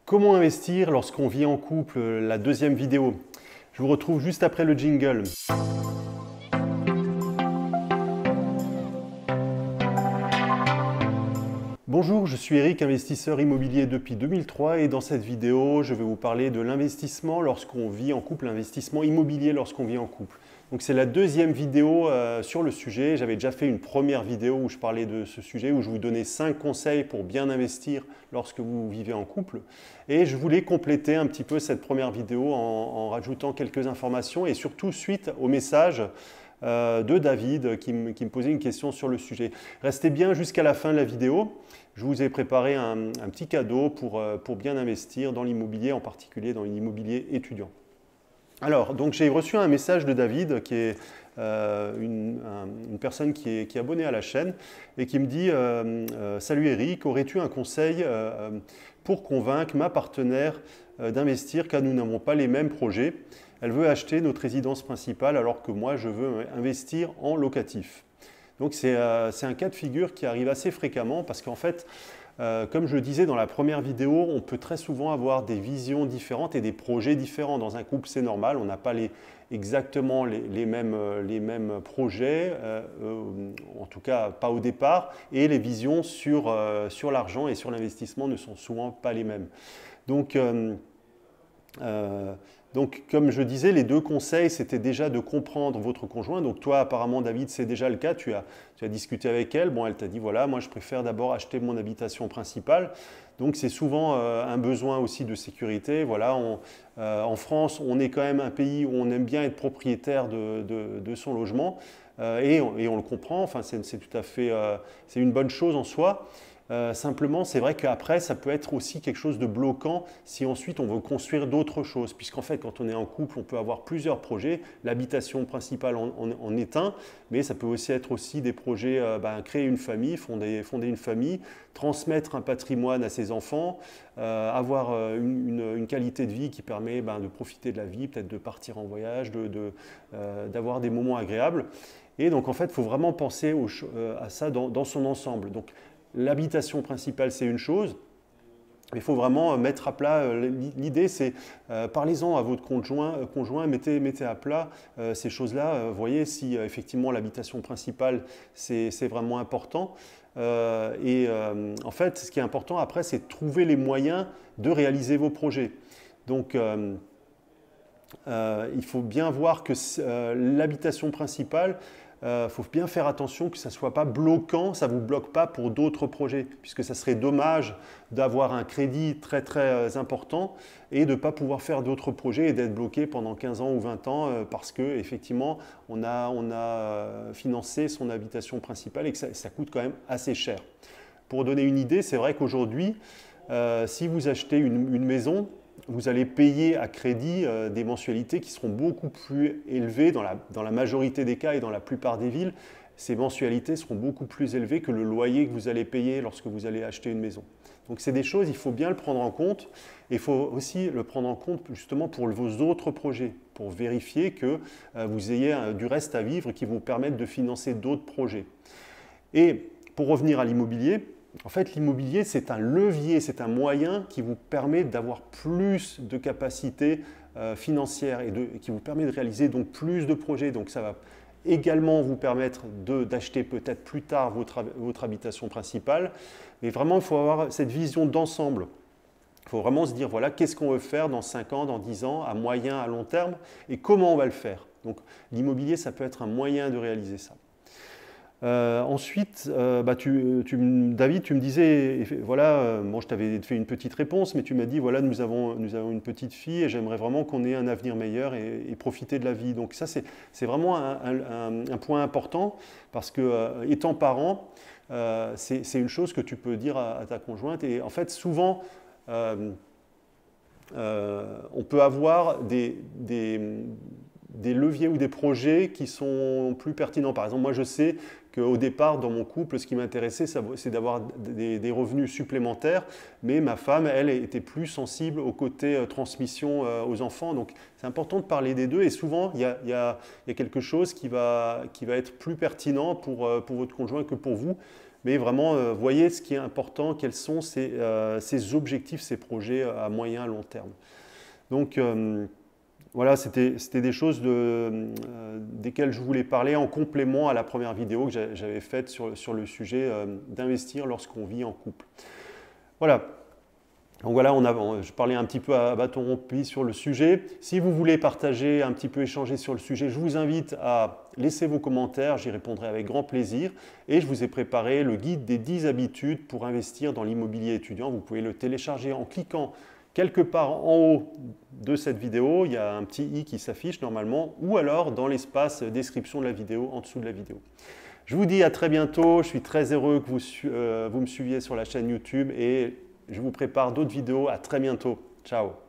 Comment investir lorsqu'on vit en couple? La deuxième vidéo. Je vous retrouve juste après le jingle. Bonjour, je suis Eric, investisseur immobilier depuis 2003 et dans cette vidéo, je vais vous parler de l'investissement lorsqu'on vit en couple, l'investissement immobilier lorsqu'on vit en couple. Donc c'est la deuxième vidéo sur le sujet. J'avais déjà fait une première vidéo où je parlais de ce sujet, où je vous donnais 5 conseils pour bien investir lorsque vous vivez en couple. Et je voulais compléter un petit peu cette première vidéo en rajoutant quelques informations et surtout suite au message de David qui me posait une question sur le sujet. Restez bien jusqu'à la fin de la vidéo. Je vous ai préparé un petit cadeau pour bien investir dans l'immobilier, en particulier dans l'immobilier étudiant. Alors, donc j'ai reçu un message de David, qui est une personne qui est abonnée à la chaîne, et qui me dit Salut Eric, aurais-tu un conseil pour convaincre ma partenaire d'investir car nous n'avons pas les mêmes projets? Elle veut acheter notre résidence principale alors que moi je veux investir en locatif. Donc c'est un cas de figure qui arrive assez fréquemment parce qu'en fait, comme je le disais dans la première vidéo, on peut très souvent avoir des visions différentes et des projets différents. Dans un couple, c'est normal, on n'a pas exactement les mêmes projets, en tout cas pas au départ, et les visions sur l'argent et sur l'investissement ne sont souvent pas les mêmes. Donc, comme je disais, les deux conseils, c'était déjà de comprendre votre conjoint. Donc toi, apparemment, David, c'est déjà le cas. Tu as discuté avec elle. Bon, elle t'a dit, voilà, moi, je préfère d'abord acheter mon habitation principale. Donc c'est souvent un besoin aussi de sécurité. Voilà, en France, on est quand même un pays où on aime bien être propriétaire de son logement. Et on le comprend. Enfin, c'est tout à fait, c'est une bonne chose en soi. Simplement, c'est vrai qu'après, ça peut être aussi quelque chose de bloquant si ensuite on veut construire d'autres choses. Puisqu'en fait, quand on est en couple, on peut avoir plusieurs projets. L'habitation principale en est un, mais ça peut aussi être aussi des projets, créer une famille, fonder une famille, transmettre un patrimoine à ses enfants, avoir une qualité de vie qui permet de profiter de la vie, peut-être de partir en voyage, d'avoir des moments agréables. Et donc, en fait, il faut vraiment penser à ça dans son ensemble. Donc, l'habitation principale, c'est une chose, mais il faut vraiment mettre à plat. L'idée, c'est parlez-en à votre conjoint, mettez à plat ces choses-là. Voyez si effectivement l'habitation principale, c'est vraiment important. En fait, ce qui est important après, c'est de trouver les moyens de réaliser vos projets. Donc, il faut bien voir que l'habitation principale, faut bien faire attention que ça ne soit pas bloquant, ça ne vous bloque pas pour d'autres projets, puisque ça serait dommage d'avoir un crédit très très important et de ne pas pouvoir faire d'autres projets et d'être bloqué pendant 15 ans ou 20 ans parce qu'effectivement on a financé son habitation principale et que ça coûte quand même assez cher. Pour donner une idée, c'est vrai qu'aujourd'hui, si vous achetez une maison, vous allez payer à crédit des mensualités qui seront beaucoup plus élevées dans la majorité des cas et dans la plupart des villes. Ces mensualités seront beaucoup plus élevées que le loyer que vous allez payer lorsque vous allez acheter une maison. Donc c'est des choses, il faut bien le prendre en compte. Et il faut aussi le prendre en compte justement pour vos autres projets, pour vérifier que vous ayez du reste à vivre qui vous permettent de financer d'autres projets. Et pour revenir à l'immobilier, en fait, l'immobilier, c'est un levier, c'est un moyen qui vous permet d'avoir plus de capacités financières et qui vous permet de réaliser donc plus de projets. Donc ça va également vous permettre d'acheter peut-être plus tard votre habitation principale. Mais vraiment, il faut avoir cette vision d'ensemble. Il faut vraiment se dire, voilà, qu'est-ce qu'on veut faire dans 5 ans, dans 10 ans, à moyen, à long terme, et comment on va le faire. Donc l'immobilier, ça peut être un moyen de réaliser ça. Ensuite, David, tu me disais, voilà, moi je t'avais fait une petite réponse, mais tu m'as dit, voilà, nous avons une petite fille et j'aimerais vraiment qu'on ait un avenir meilleur et profiter de la vie. Donc ça, c'est vraiment un point important parce que, étant parent, c'est une chose que tu peux dire à ta conjointe. Et en fait, souvent, on peut avoir des leviers ou des projets qui sont plus pertinents. Par exemple, moi je sais qu'au départ, dans mon couple, ce qui m'intéressait, c'est d'avoir des revenus supplémentaires, mais ma femme, elle, était plus sensible au côté transmission aux enfants. Donc c'est important de parler des deux, et souvent, il y a quelque chose qui va être plus pertinent pour votre conjoint que pour vous. mais vraiment, voyez ce qui est important, quels sont ces objectifs, ces projets à moyen, à long terme. Donc, voilà, c'était des choses desquelles je voulais parler en complément à la première vidéo que j'avais faite sur le sujet d'investir lorsqu'on vit en couple. Voilà. Donc voilà, je parlais un petit peu à bâton rompu sur le sujet. Si vous voulez partager, un petit peu échanger sur le sujet, je vous invite à laisser vos commentaires, j'y répondrai avec grand plaisir. Et je vous ai préparé le guide des 10 habitudes pour investir dans l'immobilier étudiant. Vous pouvez le télécharger en cliquant quelque part en haut de cette vidéo. Il y a un petit i qui s'affiche normalement, ou alors dans l'espace description de la vidéo, en dessous de la vidéo. Je vous dis à très bientôt. Je suis très heureux que vous me suiviez sur la chaîne YouTube et je vous prépare d'autres vidéos. À très bientôt. Ciao.